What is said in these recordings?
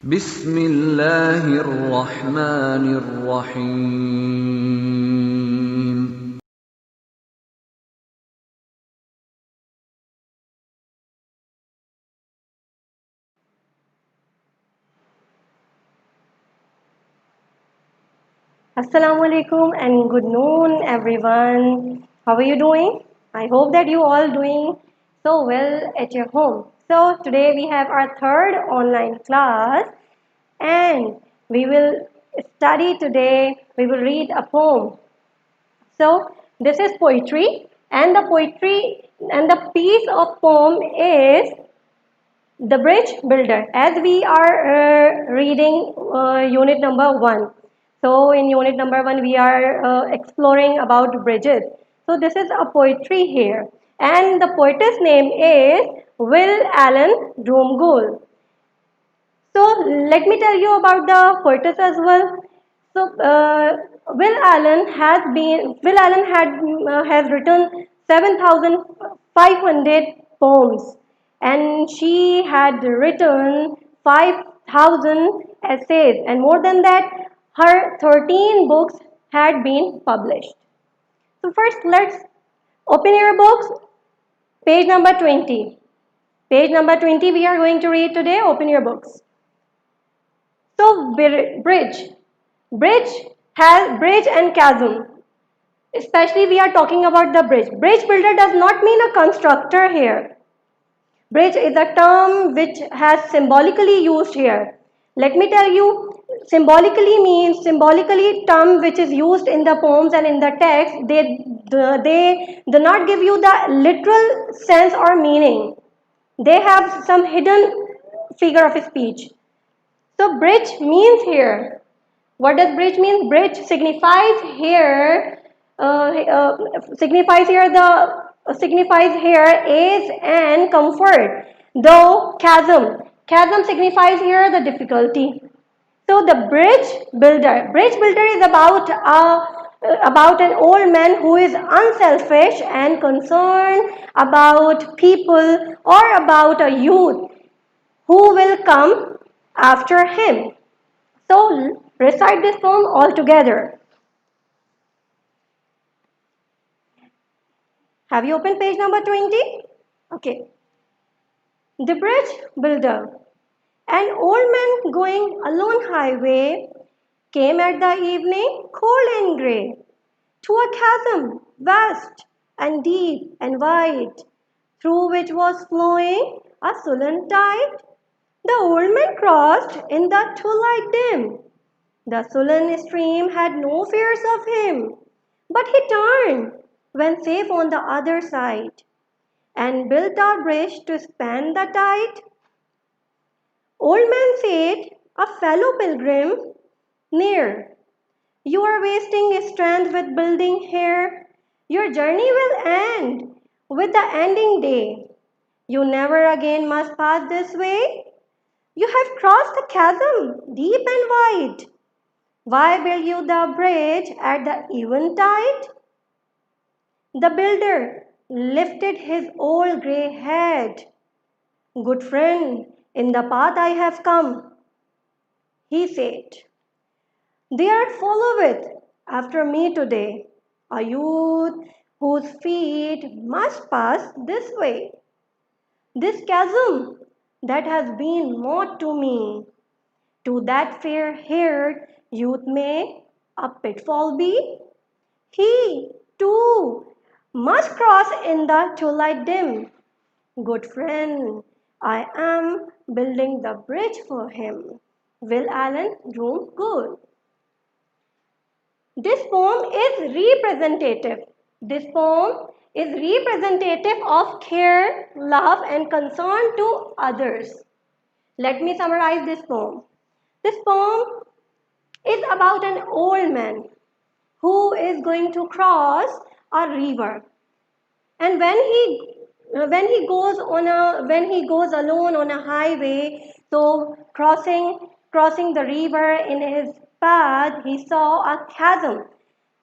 بسم الله الرحمن الرحيم. Assalamu alaikum and good noon everyone. How are you doing? I hope that you all doing so well at your home. So today we have our third online class and we will study today. We will read a poem. So this is poetry and the poetry and the piece of poem is the bridge builder, as we are reading unit number 1. So in unit number 1 we are exploring about bridges. So this is a poetry here and the poet's name is Will Allen Dromgoole. So let me tell you about the poetess as well. So Will Allen has written 7,500 poems, and she had written 5,000 essays, and more than that, her 13 books had been published. So first, let's open your books, page number 20. Page number 20 we are going to read today. Open your books. So bridge and chasm. Especially we are talking about the bridge. Bridge builder does not mean a constructor here. Bridge is a term which has symbolically used here. Let me tell you, symbolically term which is used in the poems and in the text. They do not give you the literal sense or meaning. They have some hidden figure of speech. So bridge means here. What does bridge mean? Bridge signifies here aid and comfort. Though chasm signifies here the difficulty. So the bridge builder is about an old man who is unselfish and concerned about people or about a youth who will come after him. So recite this poem all together. Have you opened page number 20? Okay. The bridge builder. An old man going along highway came at the evening cold and grey to a chasm vast and deep and wide, through which was flowing a sullen tide. The old man crossed in the twilight dim. The sullen stream had no fears of him, but he turned when safe on the other side and built a bridge to span the tide. Old man said, a fellow pilgrim, near, you are wasting strength with building here. Your journey will end with the ending day. You never again must pass this way. You have crossed the chasm deep and wide. Why build you the bridge at the eventide? The builder lifted his old grey head. Good friend, in the path I have come, he said. There followeth after me today a youth whose feet must pass this way. This chasm that has been mought to me, to that fair-haired youth may a pitfall be. He, too, must cross in the twilight dim. Good friend, I am building the bridge for him. Will Allen Dromgoole. This poem is representative. This poem is representative of care, love, and concern to others. Let me summarize this poem. This poem is about an old man who is going to cross a river, and when he goes alone on a highway, so crossing the river in his path, he saw a chasm.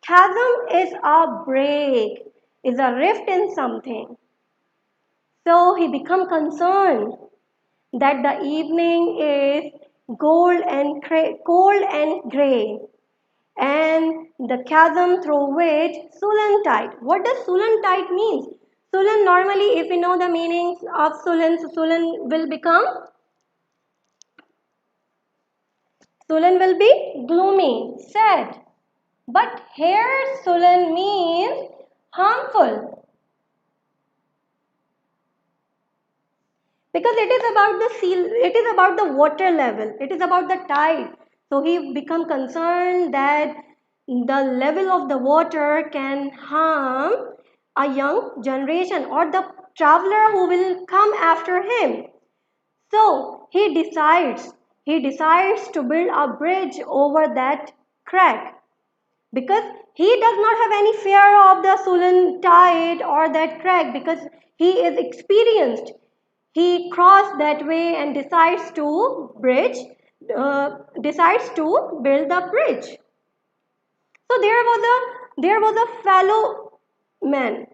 Chasm is a break, is a rift in something. So he become concerned that the evening is cold and grey, and the chasm through which Sulentide. What does Sulentide mean? Sulen, normally if we know the meanings of Sulen, Sulen will be gloomy, sad. But here Sulen means harmful, because it is about the seal, it is about the water level, it is about the tide. So he become concerned that the level of the water can harm a young generation or the traveler who will come after him. So he decides to build a bridge over that crack, because he does not have any fear of the Sulan tide or that crack, because he is experienced. He crossed that way and decides to build the bridge. So there was a fellow man,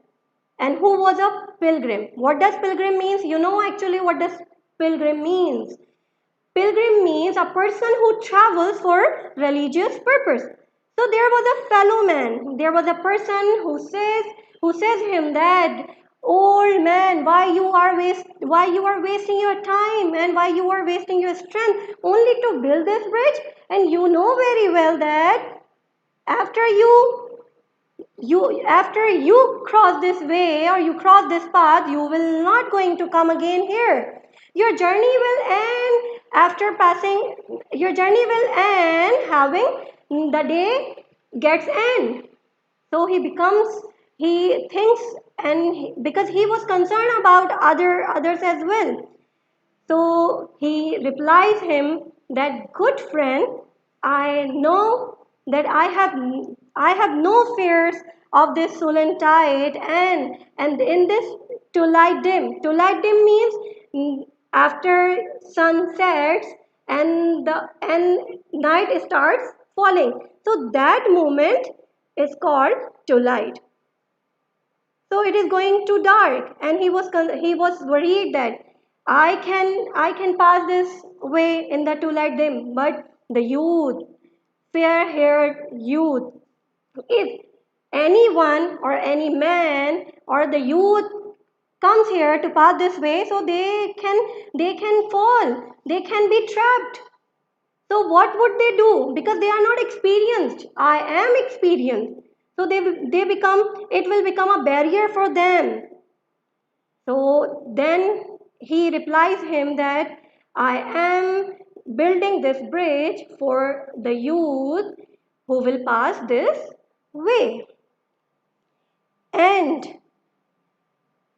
and who was a pilgrim. What does pilgrim means? You know actually what does pilgrim means? Pilgrim means a person who travels for religious purpose. So there was a fellow man. There was a person who says him that, old man, why you are wasting your time and why you are wasting your strength only to build this bridge, and you know very well that after you cross this way or you cross this path, you will not going to come again here. Your journey will end after passing, your journey will end having the day gets end. So he thinks, and because he was concerned about others as well. So he replies him that, good friend, I know that I have no fears of this sullen tide, and in this twilight dim means after sun sets and night starts falling. So that moment is called twilight. So it is going too dark, and he was worried that I can pass this way in the twilight dim, but the youth, fair-haired youth, if anyone or any man or the youth comes here to pass this way, so they can fall, they can be trapped. So what would they do? Because they are not experienced. I am experienced. So it will become a barrier for them. So then he replies him that, I am building this bridge for the youth who will pass this way. And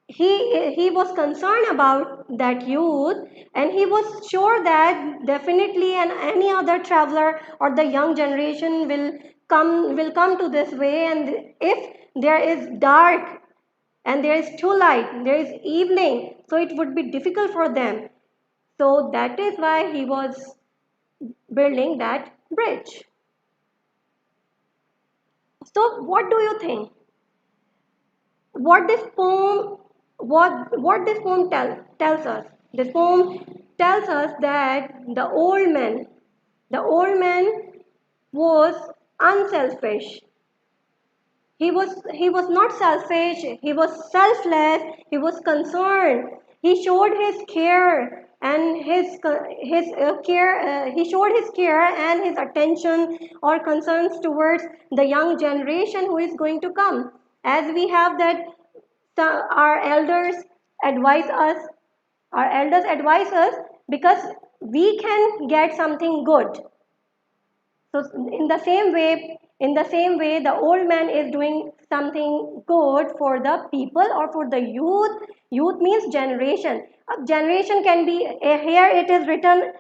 he was concerned about that youth, and he was sure that definitely and any other traveler or the young generation will come to this way, and if there is dark and there is twilight, there is evening, so it would be difficult for them. So that is why he was building that bridge. So what do you think? What this poem what this poem tells us? This poem tells us that the old man was unselfish. He was not selfish, he was selfless, he was concerned. He showed his care and his care he showed his care and his attention or concerns towards the young generation who is going to come. As we have that, our elders advise us because we can get something good. So in the same way, the old man is doing something good for the people or for the youth. Youth means generation. A generation can be, here it is written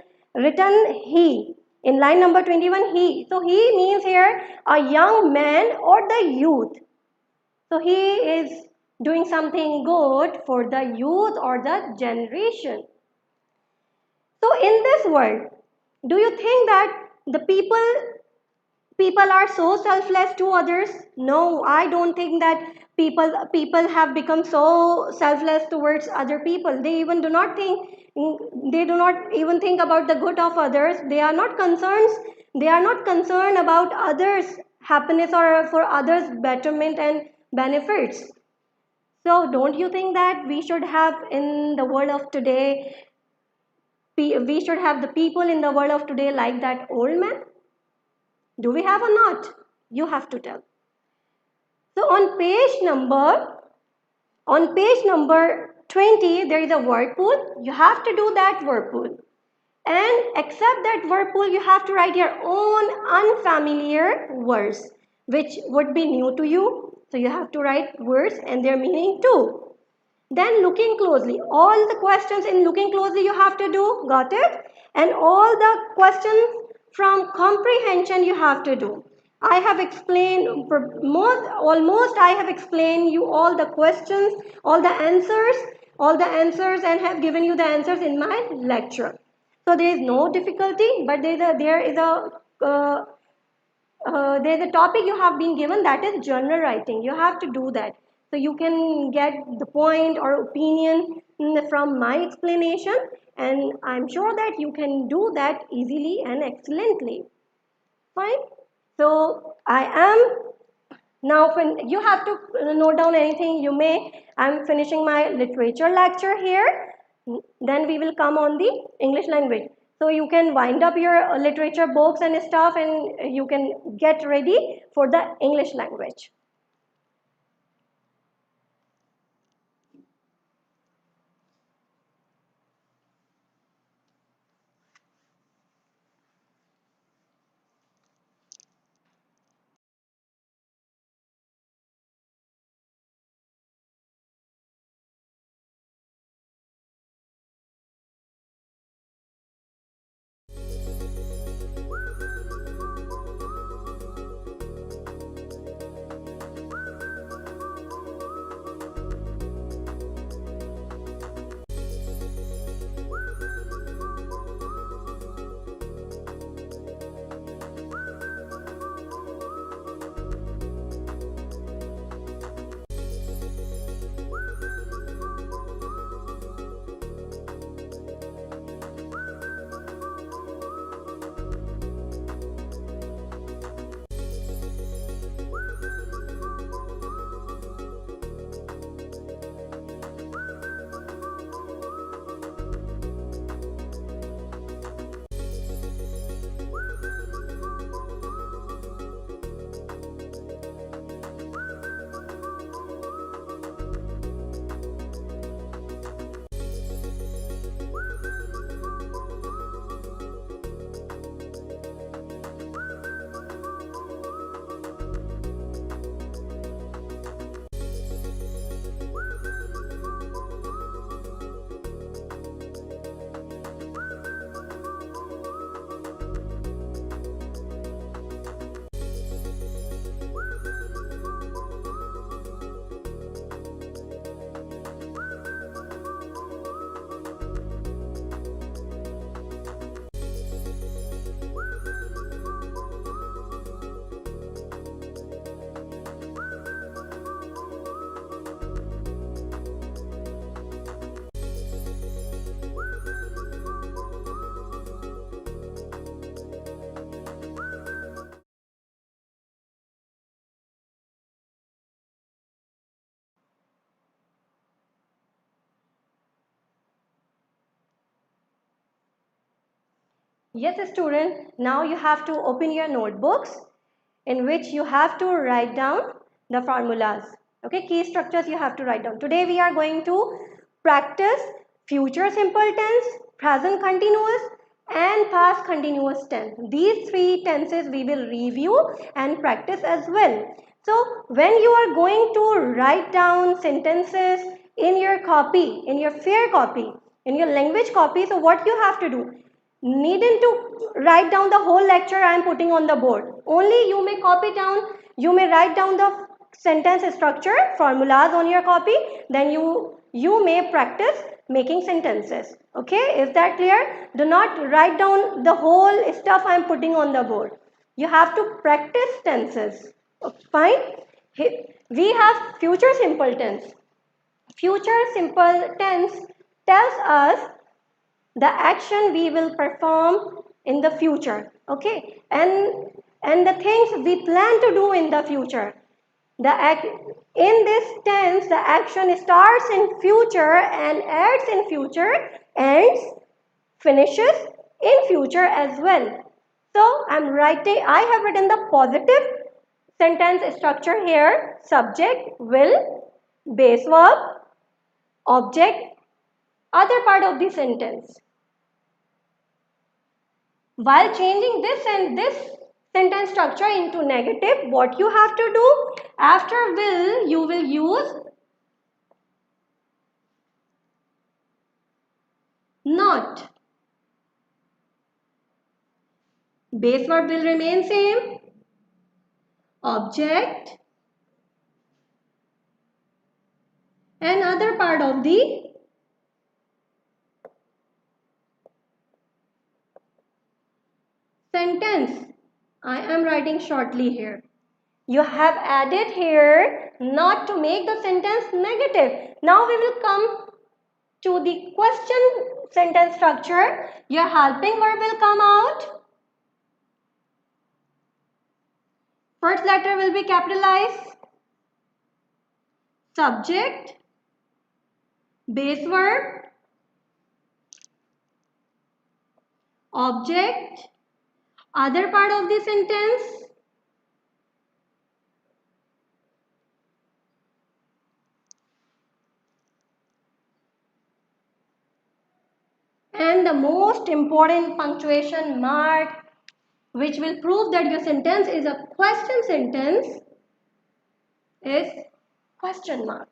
he. In line number 21, he. So he means here a young man or the youth. So he is doing something good for the youth or the generation. So in this world, do you think that the people are so selfless to others? No, I don't think that People have become so selfless towards other people. They do not even think about the good of others. They are not concerned about others happiness or for others betterment and benefits. So don't you think that we should have in the world of today, we should have the people in the world of today like that old man? Do we have or not? You have to tell. So on page number 20, there is a word pool. You have to do that word pool. And except that word pool, you have to write your own unfamiliar words, which would be new to you. So you have to write words and their meaning too. Then looking closely, all the questions in looking closely you have to do, got it? And all the questions from comprehension you have to do. I have explained almost I have explained you all the questions, all the answers and have given you the answers in my lecture. So there is no difficulty, but there's a topic you have been given, that is journal writing. You have to do that. So you can get the point or opinion from my explanation, and I'm sure that you can do that easily and excellently. Fine. So I am now, when you have to note down anything, you may. I'm finishing my literature lecture here. Then we will come on the English language. So you can wind up your literature books and stuff, and you can get ready for the English language. Yes, student, now you have to open your notebooks in which you have to write down the formulas. Okay, key structures you have to write down. Today we are going to practice future simple tense, present continuous and past continuous tense. These three tenses we will review and practice as well. So when you are going to write down sentences in your copy, in your fair copy, in your language copy, so what you have to do? Needn't to write down the whole lecture I am putting on the board. Only you may copy down, you may write down the sentence structure, formulas on your copy, then you may practice making sentences. Okay, is that clear? Do not write down the whole stuff I am putting on the board. You have to practice tenses. Fine. We have future simple tense. Future simple tense tells us the action we will perform in the future, okay, and the things we plan to do in the future. In this tense, the action starts in future and ends in future, ends, finishes in future as well. So I have written the positive sentence structure here: subject, will, base verb, object, other part of the sentence. While changing this and this sentence structure into negative, what you have to do? After will, you will use not. Base verb will remain same. Object and other part of the sentence. I am writing shortly here. You have added here not to make the sentence negative. Now we will come to the question sentence structure. Your helping verb will come out. First letter will be capitalized. Subject, base verb, object, other part of the sentence, and the most important punctuation mark which will prove that your sentence is a question sentence is question mark.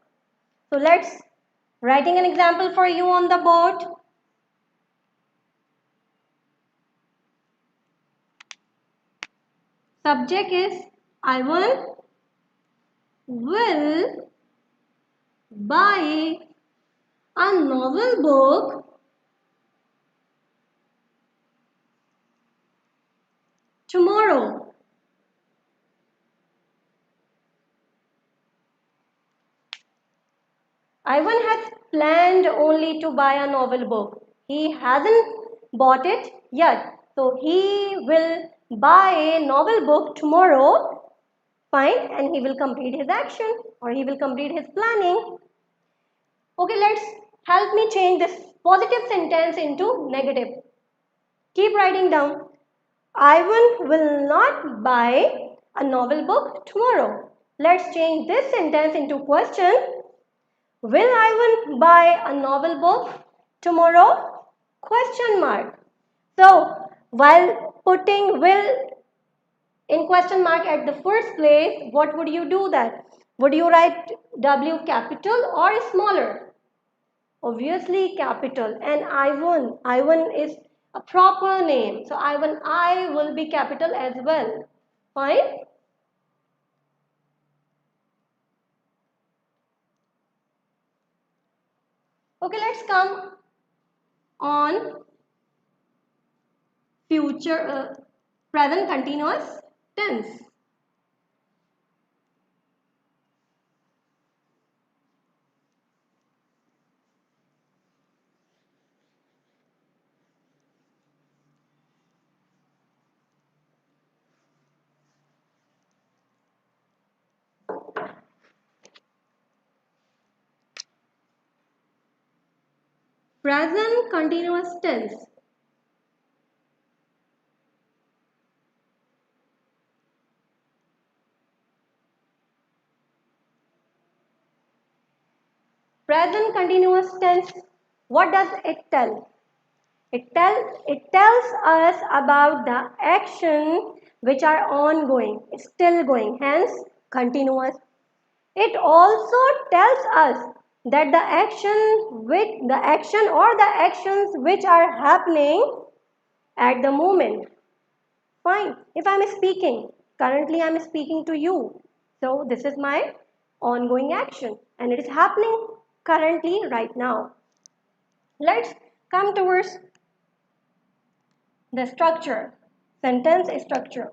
So let's writing an example for you on the board. Subject is Ivan will buy a novel book tomorrow. Ivan has planned only to buy a novel book. He hasn't bought it yet. So he will buy a novel book tomorrow. Fine, and he will complete his action or he will complete his planning. Okay, let's help me change this positive sentence into negative. Keep writing down. Ivan will not buy a novel book tomorrow. Let's change this sentence into question. Will Ivan buy a novel book tomorrow? Question mark. So, while putting will in question mark at the first place, what would you do that? Would you write W capital or smaller? Obviously capital. And Ivan is a proper name. So Ivan, I will be capital as well. Fine? Okay, let's come on future present continuous tense. Present continuous tense. Present continuous tense, what does it tell? It tells us about the action which are ongoing, still going, hence continuous. It also tells us that the action or the actions which are happening at the moment. Fine. If I'm speaking, currently I'm speaking to you. So this is my ongoing action and it is happening currently right now. Let's come towards the structure, sentence structure.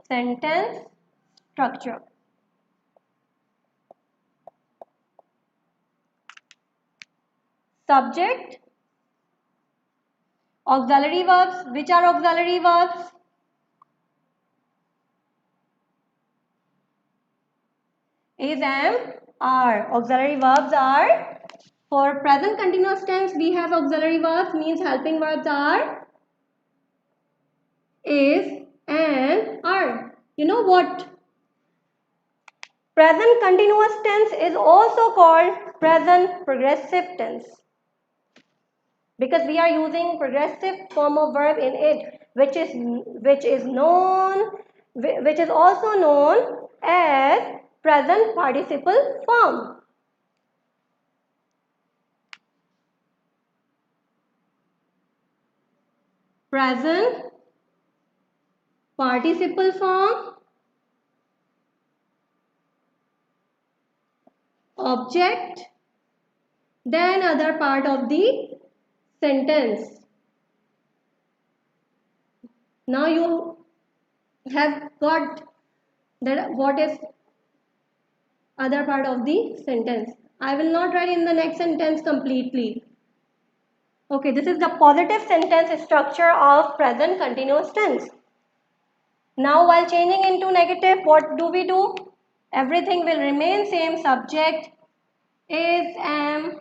sentence structure. Subject, auxiliary verbs. Which are auxiliary verbs? Is, am, are. Auxiliary verbs are, for present continuous tense we have auxiliary verbs, means helping verbs are is, am, are. You know what? Present continuous tense is also called present progressive tense, because we are using progressive form of verb in it, which is also known as present participle form. Present participle form, object, then other part of the sentence. Now you have got that what is other part of the sentence. I will not write in the next sentence completely. Okay, this is the positive sentence structure of present continuous tense. Now while changing into negative, what do? Everything will remain same. Subject, is, am,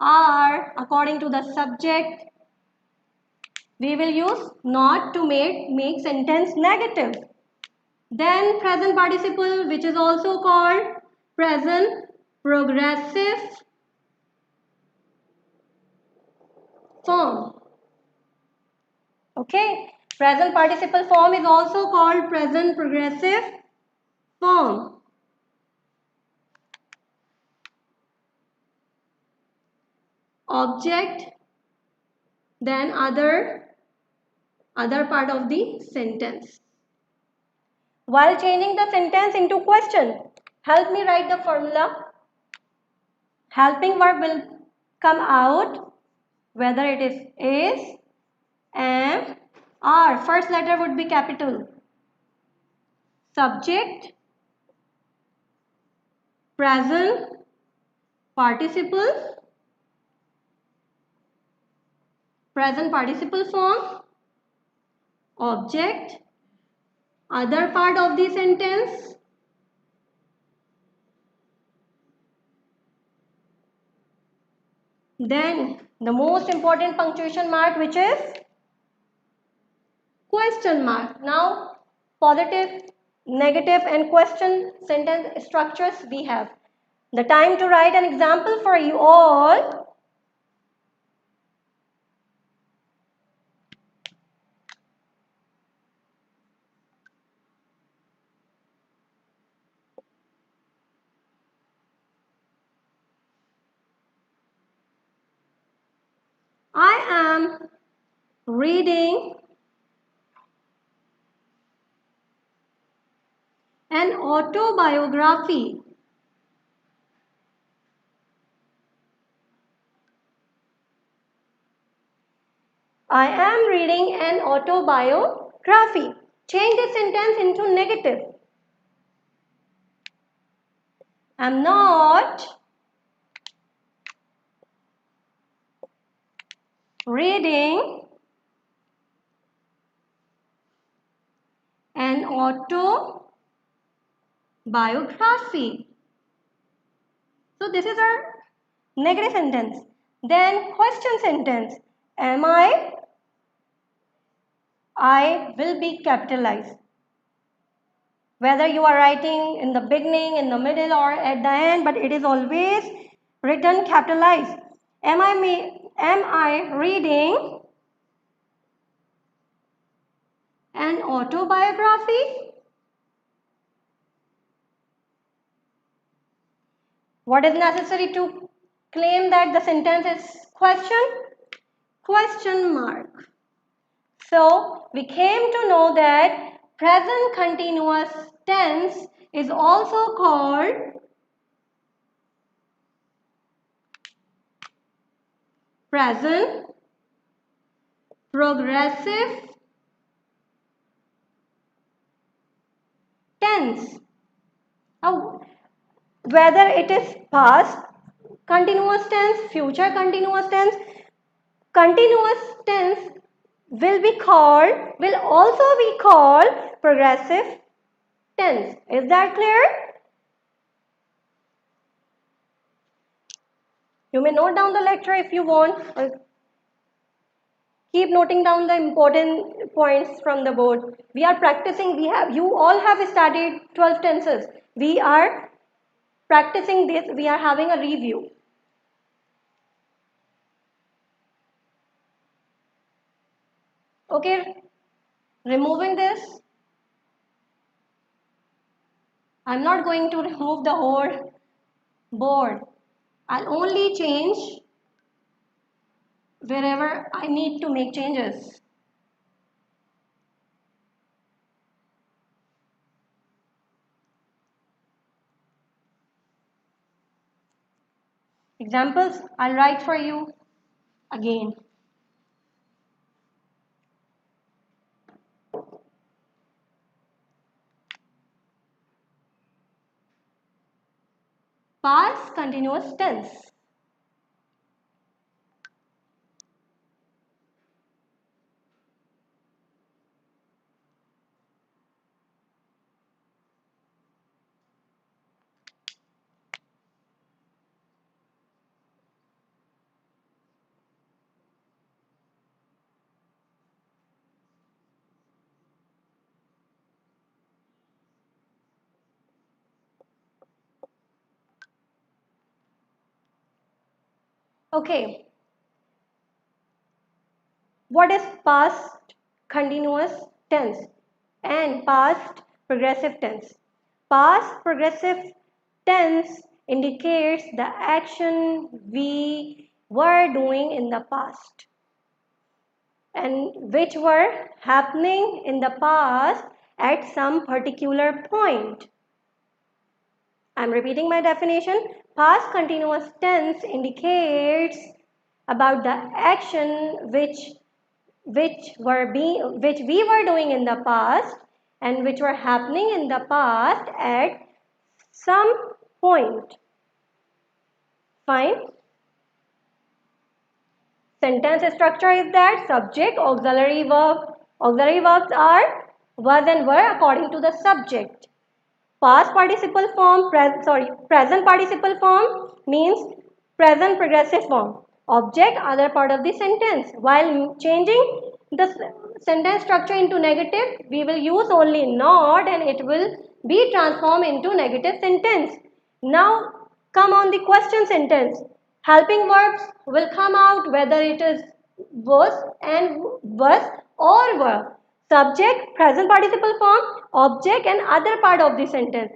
are. According to the subject, we will use not to make sentence negative. Then present participle, which is also called present progressive form. Okay, present participle form is also called present progressive form. Object, then other part of the sentence. While changing the sentence into question, help me write the formula. Helping verb will come out whether it is, am, are. First letter would be capital. Subject, present participle, present participle form, object, other part of the sentence, then the most important punctuation mark, which is question mark. Now positive, negative and question sentence structures we have. The time to write an example for you all. I am reading an autobiography. I am reading an autobiography. Change this sentence into negative. I'm not reading an autobiography. So this is our negative sentence. Then question sentence. Am I will be capitalized. Whether you are writing in the beginning, in the middle or at the end, but it is always written capitalized. Am I reading an autobiography? What is necessary to claim that the sentence is question? Question mark. So we came to know that present continuous tense is also called present progressive tense. Now, whether it is past continuous tense, future continuous tense will also be called progressive tense. Is that clear? You may note down the lecture if you want, or keep noting down the important points from the board. We are practicing, you all have studied 12 tenses. We are practicing this, we are having a review. Okay, removing this. I'm not going to remove the whole board. I'll only change wherever I need to make changes. Examples, I'll write for you again. Past continuous tense. Okay, what is past continuous tense and past progressive tense? Past progressive tense indicates the action we were doing in the past and which were happening in the past at some particular point. I'm repeating my definition. Past continuous tense indicates about the action which we were doing in the past and which were happening in the past at some point. Fine. Sentence structure is that subject, auxiliary verb. Auxiliary verbs are was and were according to the subject. Past participle form, present participle form means present progressive form. Object, other part of the sentence. While changing the sentence structure into negative, we will use only not and it will be transformed into negative sentence. Now come on the question sentence. Helping verbs will come out whether it is was or were. Subject, present participle form, object and other part of the sentence.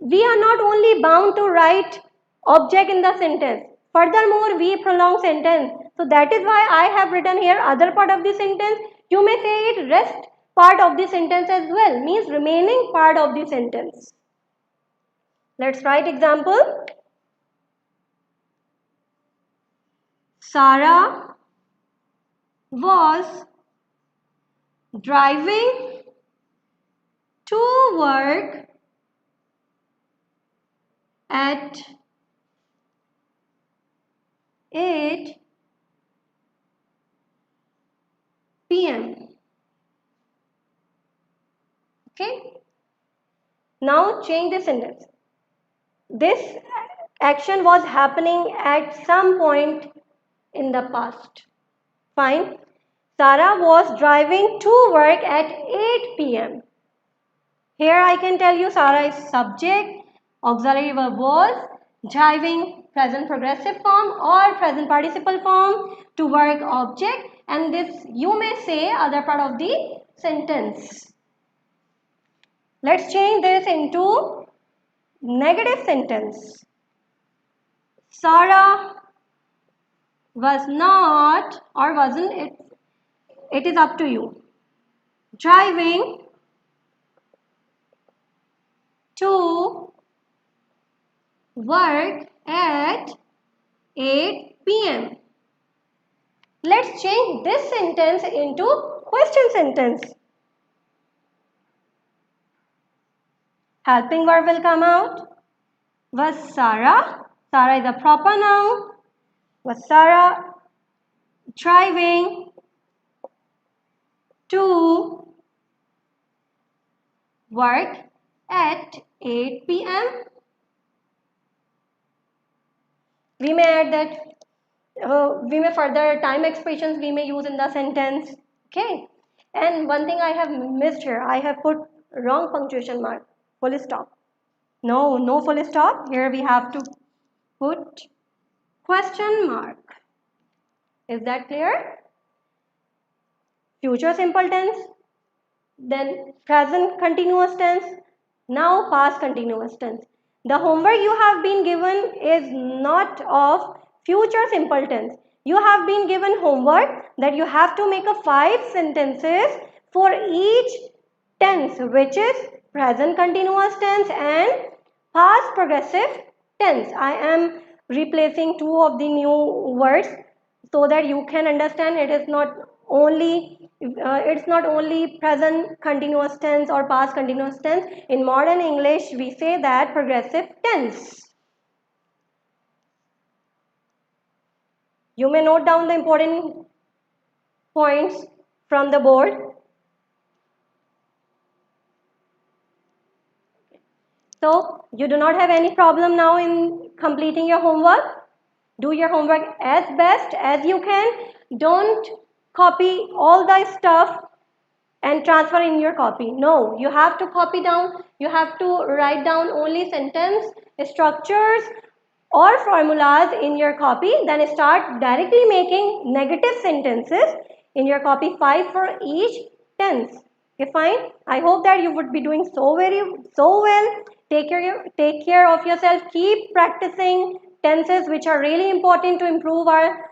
We are not only bound to write object in the sentence. Furthermore, we prolong sentence. So that is why I have written here other part of the sentence. You may say it rest part of the sentence as well. Means remaining part of the sentence. Let's write example. Sarah was driving to work at 8 p.m. Okay. Now change the sentence. This action was happening at some point in the past. Fine. Sarah was driving to work at 8 p.m. Here I can tell you Sarah is subject, auxiliary verb was, driving present progressive form or present participle form, to work object, and this you may say other part of the sentence. Let's change this into negative sentence. Sarah was not or wasn't, it is up to you, driving to work at 8 p.m. Let's change this sentence into question sentence. helping verb will come out. Was Sarah, Sarah is a proper noun, was Sarah driving to work at 8 p.m.? We may add that we may further time expressions we may use in the sentence. Okay. And one thing I have missed here, I have put wrong punctuation mark, full stop. No, no full stop. Here we have to put question mark. Is that clear? Future simple tense, then present continuous tense, now past continuous tense. The homework you have been given is not of future simple tense. You have been given homework that you have to make a 5 sentences for each tense, which is present continuous tense and past progressive tense. I am replacing 2 of the new words so that you can understand it's not only present continuous tense or past continuous tense. In modern English we say that progressive tense. You may note down the important points from the board. So you do not have any problem now in completing your homework. Do your homework as best as you can. Don't copy all the stuff and transfer in your copy. No, you have to copy down, you have to write down only sentence structures or formulas in your copy, then start directly making negative sentences in your copy, 5 for each tense. Okay, fine. I hope that you would be doing so well. Take care of yourself. Keep practicing tenses, which are really important to improve our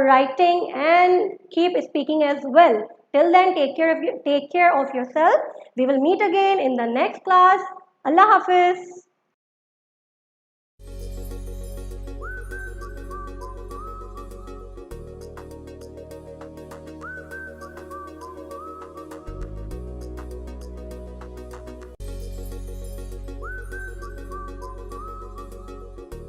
writing, and keep speaking as well. Till then, take care of yourself. We will meet again in the next class. Allah Hafiz.